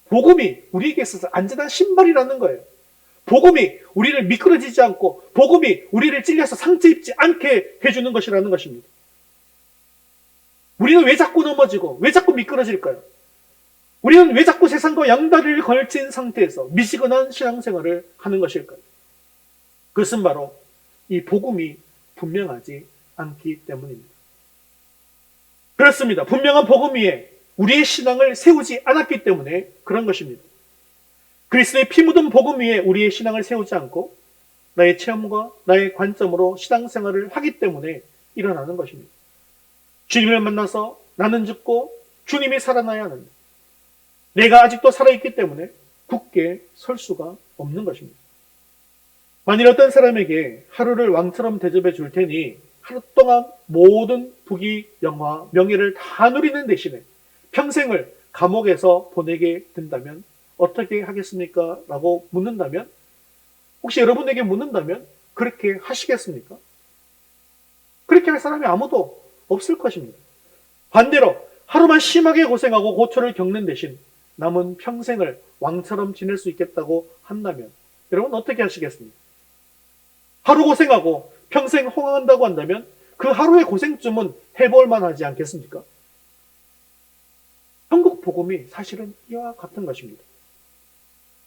복음이 우리에게 있어서 안전한 신발이라는 거예요. 복음이 우리를 미끄러지지 않고 복음이 우리를 찔려서 상처 입지 않게 해주는 것이라는 것입니다. 우리는 왜 자꾸 넘어지고 왜 자꾸 미끄러질까요? 우리는 왜 자꾸 세상과 양다리를 걸친 상태에서 미지근한 신앙생활을 하는 것일까요? 그것은 바로 이 복음이 분명하지 않기 때문입니다. 그렇습니다. 분명한 복음 위에 우리의 신앙을 세우지 않았기 때문에 그런 것입니다. 그리스도의 피 묻은 복음 위에 우리의 신앙을 세우지 않고 나의 체험과 나의 관점으로 신앙생활을 하기 때문에 일어나는 것입니다. 주님을 만나서 나는 죽고 주님이 살아나야 하는데 내가 아직도 살아있기 때문에 굳게 설 수가 없는 것입니다. 만일 어떤 사람에게 하루를 왕처럼 대접해 줄 테니 하루 동안 모든 부귀, 영화, 명예를 다 누리는 대신에 평생을 감옥에서 보내게 된다면 어떻게 하겠습니까? 라고 묻는다면, 혹시 여러분에게 묻는다면 그렇게 하시겠습니까? 그렇게 할 사람이 아무도 없을 것입니다. 반대로 하루만 심하게 고생하고 고초를 겪는 대신 남은 평생을 왕처럼 지낼 수 있겠다고 한다면 여러분 어떻게 하시겠습니까? 하루 고생하고 평생 호강한다고 한다면 그 하루의 고생쯤은 해볼 만하지 않겠습니까? 천국 복음이 사실은 이와 같은 것입니다.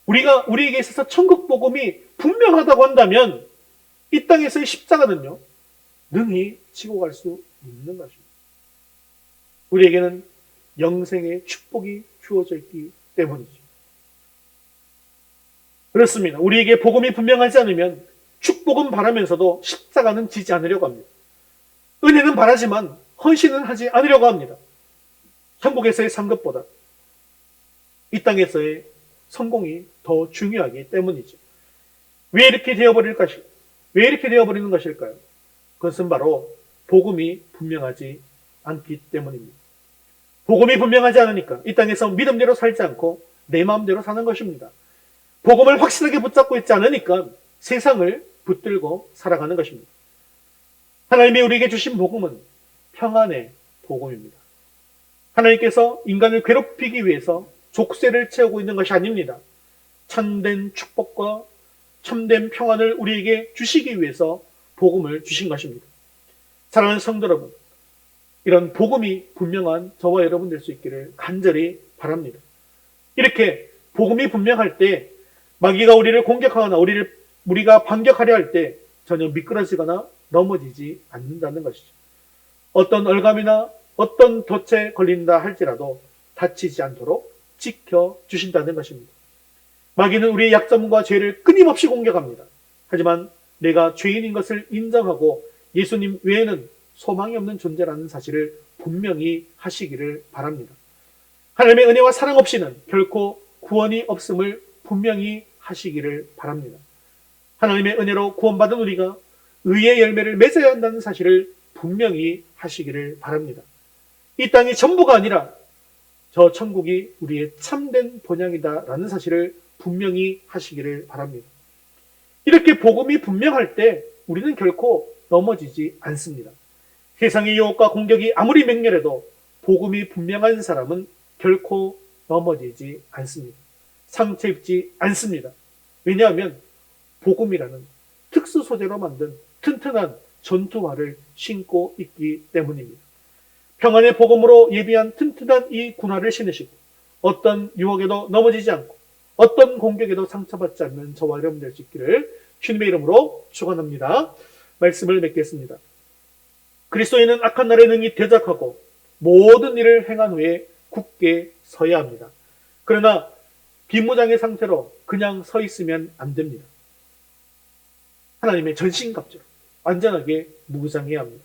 우리에게 있어서 천국 복음이 분명하다고 한다면 이 땅에서의 십자가는요, 능히 지고 갈 수 있는 것입니다. 우리에게는 영생의 축복이 주어져 있기 때문이죠. 그렇습니다. 우리에게 복음이 분명하지 않으면 축복은 바라면서도 십자가는 지지 않으려고 합니다. 은혜는 바라지만 헌신은 하지 않으려고 합니다. 천국에서의 상급보다 이 땅에서의 성공이 더 중요하기 때문이죠. 왜 이렇게 되어버리는 것일까요? 그것은 바로 복음이 분명하지 않기 때문입니다. 복음이 분명하지 않으니까 이 땅에서 믿음대로 살지 않고 내 마음대로 사는 것입니다. 복음을 확실하게 붙잡고 있지 않으니까 세상을 붙들고 살아가는 것입니다. 하나님이 우리에게 주신 복음은 평안의 복음입니다. 하나님께서 인간을 괴롭히기 위해서 족쇄를 채우고 있는 것이 아닙니다. 참된 축복과 참된 평안을 우리에게 주시기 위해서 복음을 주신 것입니다. 사랑하는 성도 여러분, 이런 복음이 분명한 저와 여러분 될 수 있기를 간절히 바랍니다. 이렇게 복음이 분명할 때 마귀가 우리를 공격하거나 우리가 반격하려 할 때 전혀 미끄러지거나 넘어지지 않는다는 것이죠. 어떤 얼감이나 어떤 덫에 걸린다 할지라도 다치지 않도록 지켜주신다는 것입니다. 마귀는 우리의 약점과 죄를 끊임없이 공격합니다. 하지만 내가 죄인인 것을 인정하고 예수님 외에는 소망이 없는 존재라는 사실을 분명히 하시기를 바랍니다. 하나님의 은혜와 사랑 없이는 결코 구원이 없음을 분명히 하시기를 바랍니다. 하나님의 은혜로 구원받은 우리가 의의 열매를 맺어야 한다는 사실을 분명히 하시기를 바랍니다. 이 땅이 전부가 아니라 저 천국이 우리의 참된 본향이다라는 사실을 분명히 하시기를 바랍니다. 이렇게 복음이 분명할 때 우리는 결코 넘어지지 않습니다. 세상의 유혹과 공격이 아무리 맹렬해도 복음이 분명한 사람은 결코 넘어지지 않습니다. 상처 입지 않습니다. 왜냐하면 복음이라는 특수 소재로 만든 튼튼한 전투화를 신고 있기 때문입니다. 평안의 복음으로 예비한 튼튼한 이 군화를 신으시고 어떤 유혹에도 넘어지지 않고 어떤 공격에도 상처받지 않는 저와 여러분 될 수 있기를 주님의 이름으로 축원합니다. 말씀을 맺겠습니다. 그리스도인은 악한 날에 능히 대적하고 모든 일을 행한 후에 굳게 서야 합니다. 그러나 비무장의 상태로 그냥 서 있으면 안 됩니다. 하나님의 전신갑주로 완전하게 무장해야 합니다.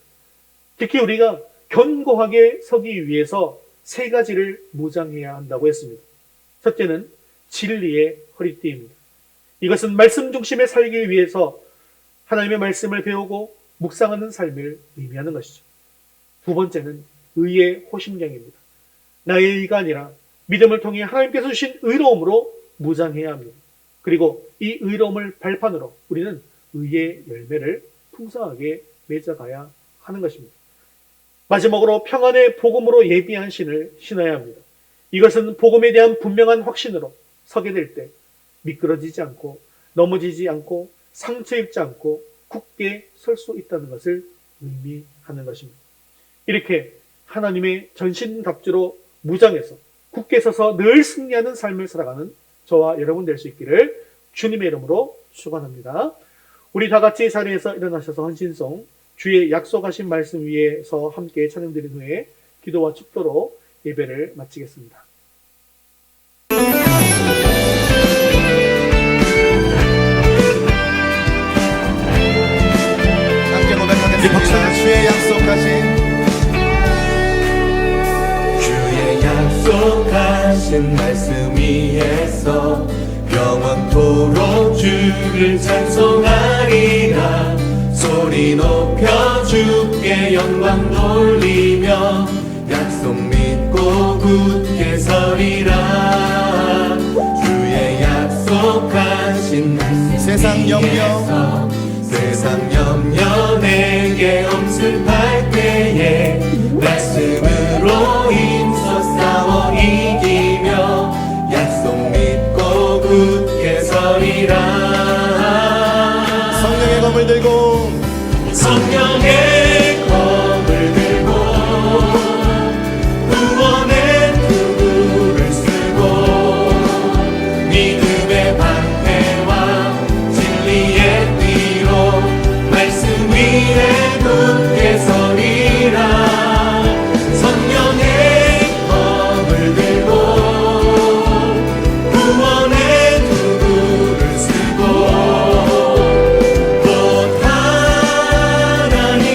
특히 우리가 견고하게 서기 위해서 세 가지를 무장해야 한다고 했습니다. 첫째는 진리의 허리띠입니다. 이것은 말씀 중심에 살기 위해서 하나님의 말씀을 배우고 묵상하는 삶을 의미하는 것이죠. 두 번째는 의의 호심경입니다. 나의 의가 아니라 믿음을 통해 하나님께서 주신 의로움으로 무장해야 합니다. 그리고 이 의로움을 발판으로 우리는 의의 열매를 풍성하게 맺어가야 하는 것입니다. 마지막으로 평안의 복음으로 예비한 신을 신어야 합니다. 이것은 복음에 대한 분명한 확신으로 서게 될 때 미끄러지지 않고 넘어지지 않고 상처 입지 않고 굳게 설 수 있다는 것을 의미하는 것입니다. 이렇게 하나님의 전신갑주로 무장해서 굳게 서서 늘 승리하는 삶을 살아가는 저와 여러분 될 수 있기를 주님의 이름으로 축원합니다. 우리 다 같이 자리에서 일어나셔서 헌신송 주의 약속하신 말씀 위에서 함께 찬양드린 후에 기도와 축도로 예배를 마치겠습니다. 함께 고백하겠습니다. 주의 약속하신 약속하신 말씀 위에서 영원토록 주를 찬송하리라. 소리 높여 주께 영광 돌리며 약속 믿고 굳게 서리라. 주의 약속하신 말씀 세상 염려 세상 염려 내게 엄습할 때에 말씀으로 힘써 싸워 이기며 약속 믿고 굳게 서리라. 성령의 검을 들고 성령의 검을 들고 구원의 투구를 쓰고 믿음의 방패와 진리의 띠로 말씀 위에 굳게 서리라. 성령의 검을 들고 구원의 투구를 쓰고 곧 하나님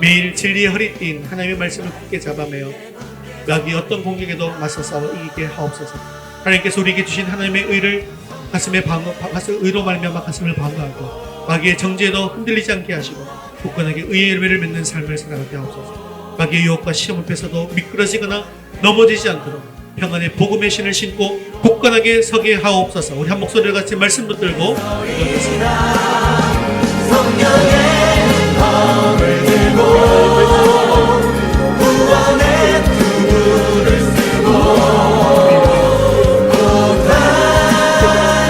매일 진리의 허리띠인 하나님의 말씀을 굳게 잡아매어 마귀의 어떤 공격에도 맞서 싸워 이기게 하옵소서. 하나님께서 우리에게 주신 하나님의 의를 의로 말미암아 가슴을 방어하고 마귀의 정죄에도 흔들리지 않게 하시고 굳건하게 의의 열매를 맺는 삶을 살아가게 하옵소서. 마귀의 유혹과 시험 앞에서도 미끄러지거나 넘어지지 않도록 평안의 복음의 신을 신고 굳건하게 서게 하옵소서. 우리 한 목소리를 같이 말씀 붙들고 기도하겠습니다. 성령의 검을 들고 구원의 투구를 쓰고 곧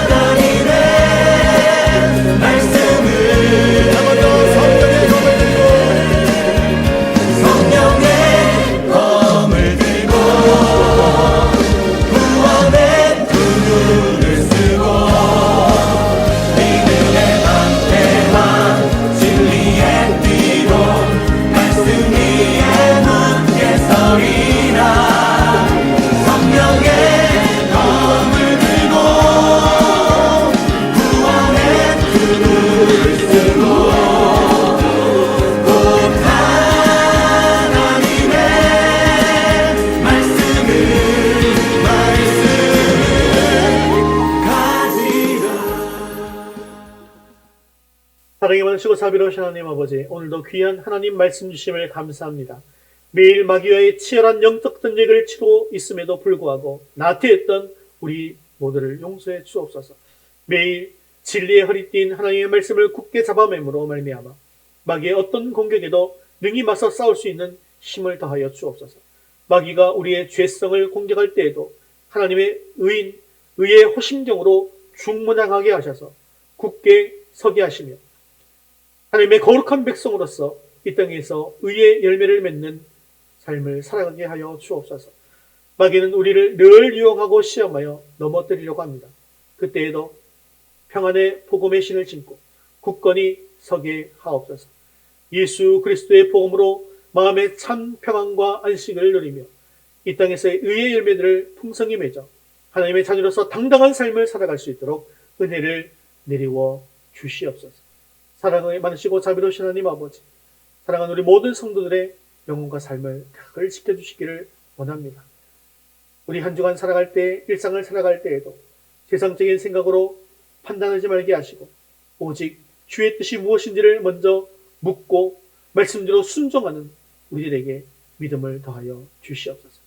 하나님의 말씀을 성령의 검을 들고 구원의 투구를 쓰고 믿음의 방패와 진리의 띠로 말씀 위에 굳게 서리라. 성령의 검을 들고 구원의 투구를 쓰고 곧 하나님의 말씀을 가지라. 사랑이 많으시고 자비로우신 하나님 아버지, 오늘도 귀한 하나님 말씀 주심을 감사합니다. 매일 마귀와의 치열한 영적 전쟁을 치르고 있음에도 불구하고 나태했던 우리 모두를 용서해 주옵소서. 매일 진리의 허리띠인 하나님의 말씀을 굳게 잡아매므로 말미암아 마귀의 어떤 공격에도 능히 맞서 싸울 수 있는 힘을 더하여 주옵소서. 마귀가 우리의 죄성을 공격할 때에도 하나님의 의의 호심경으로 중무장하게 하셔서 굳게 서게 하시며 하나님의 거룩한 백성으로서 이 땅에서 의의 열매를 맺는 삶을 살아가게 하여 주옵소서. 마귀는 우리를 늘 유혹하고 시험하여 넘어뜨리려고 합니다. 그때에도 평안의 복음의 신을 신고 굳건히 서게 하옵소서. 예수 그리스도의 복음으로 마음의 참 평안과 안식을 누리며 이 땅에서의 의의 열매들을 풍성히 맺어 하나님의 자녀로서 당당한 삶을 살아갈 수 있도록 은혜를 내리워 주시옵소서. 사랑을 많으시고 자비로우신 하나님 아버지, 사랑하는 우리 모든 성도들의 영혼과 삶을 늘 지켜주시기를 원합니다. 우리 한 주간 살아갈 때, 일상을 살아갈 때에도 세상적인 생각으로 판단하지 말게 하시고 오직 주의 뜻이 무엇인지를 먼저 묻고 말씀대로 순종하는 우리들에게 믿음을 더하여 주시옵소서.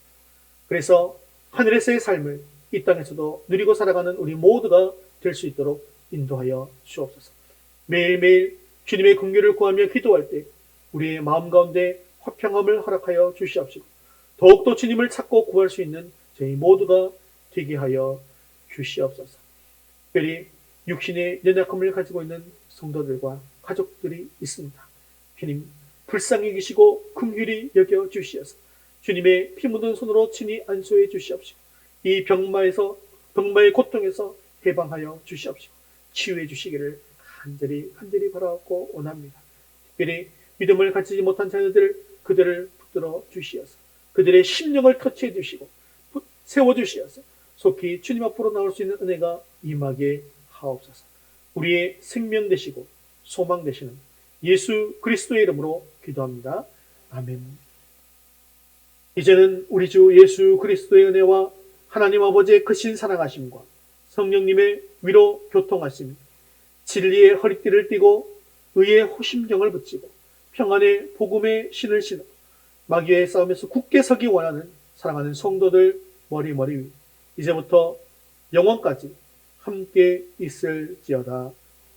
그래서 하늘에서의 삶을 이 땅에서도 누리고 살아가는 우리 모두가 될 수 있도록 인도하여 주옵소서. 매일매일 주님의 긍휼을 구하며 기도할 때 우리의 마음 가운데 화평함을 허락하여 주시옵시고 더욱더 주님을 찾고 구할 수 있는 저희 모두가 되게 하여 주시옵소서. 특별히 육신의 연약함을 가지고 있는 성도들과 가족들이 있습니다. 주님 불쌍히 계시고 긍휼히 여겨 주시어서 주님의 피 묻은 손으로 친히 안수해 주시옵시고 이 병마의 고통에서 해방하여 주시옵시고 치유해 주시기를 간절히 바라고 원합니다. 특별히 믿음을 가지지 못한 자녀들 그들을 붙들어 주시어서 그들의 심령을 터치해 주시고 세워주시어서 속히 주님 앞으로 나올 수 있는 은혜가 임하게 하옵소서. 우리의 생명 되시고 소망 되시는 예수 그리스도의 이름으로 기도합니다. 아멘. 이제는 우리 주 예수 그리스도의 은혜와 하나님 아버지의 크신 사랑하심과 성령님의 위로 교통하심이 진리의 허리띠를 띠고 의의 호심경을 붙이고 평안의 복음의 신을 신어 마귀의 싸움에서 굳게 서기 원하는 사랑하는 성도들 머리 위 이제부터 영원까지 함께 있을지어다.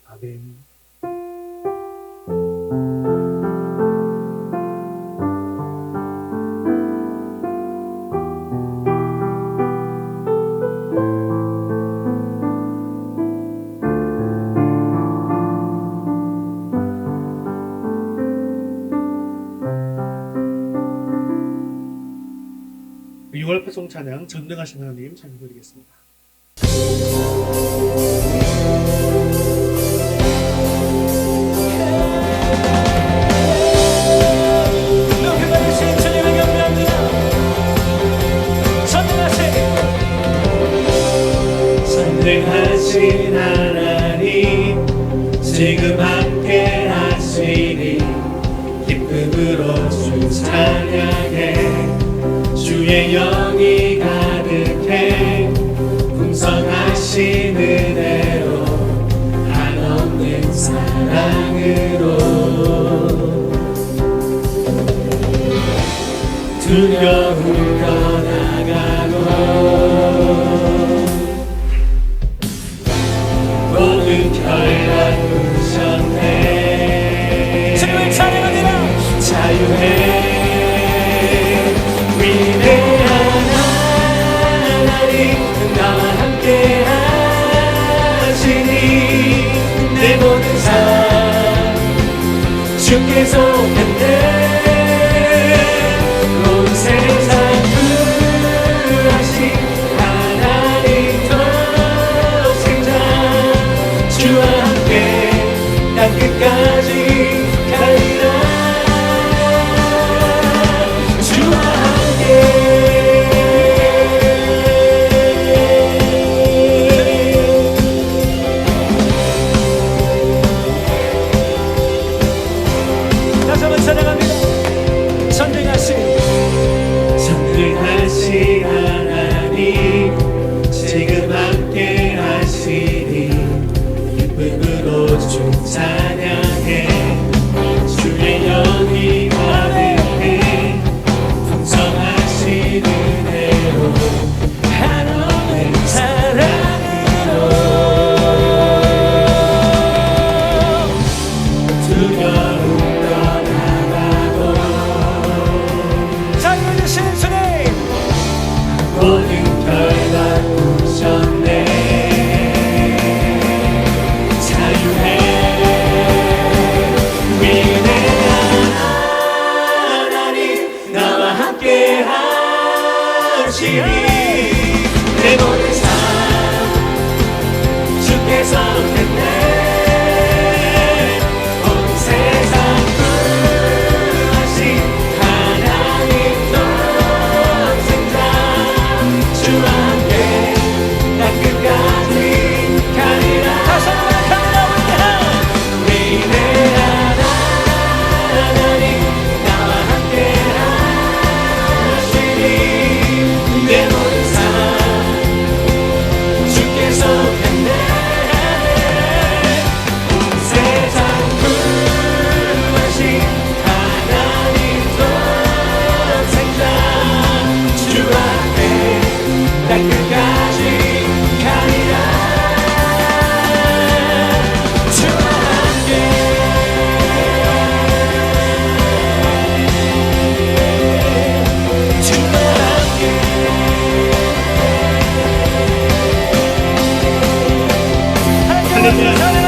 아멘. 유월파송 찬양 전능하신 하나님 찬양드리겠습니다. 높여받으신 주님을 경배합니다. 전능하신 하나님 지금 함께 하시니 기쁨으로 주의 영이 가득해 풍성하신 은혜로 한없는 사랑으로 두려움 떠나가고 모든 결단 부셨네 주님을 찬양합니다. 자유해 위대한 하나님 나와 함께 하시니 내 모든 삶 주께서 했네 온 세상 구하신 하나님 독생자 주와 함께 땅 끝까지 가리라 주와 함께 다시 한번 찬양합니다. 전능하신 하나님 지금 함께 하시니 기쁨으로 주 찬양해 주의 영이 가득해 풍성하신 은혜로 한없는 사랑으로 두려움 떠나가고 자유해주신 주님 모든 결단 부셨네 자유해 위대한 하나님 나와 함께 하시니 내 모든 삶 주께서 했네 온 세상 구하신 하나님 독생자 주와 함께 땅 끝까지 가리라 다시 한번 찬양합니다. 위대한 하나님 나와 함께 하시니 내 모든 삶 주께서 했네 온 세상 구하신 하나님 독생자 주와 함께 땅 끝까지 가리라 주와 함께 주와 함께 할렐루야.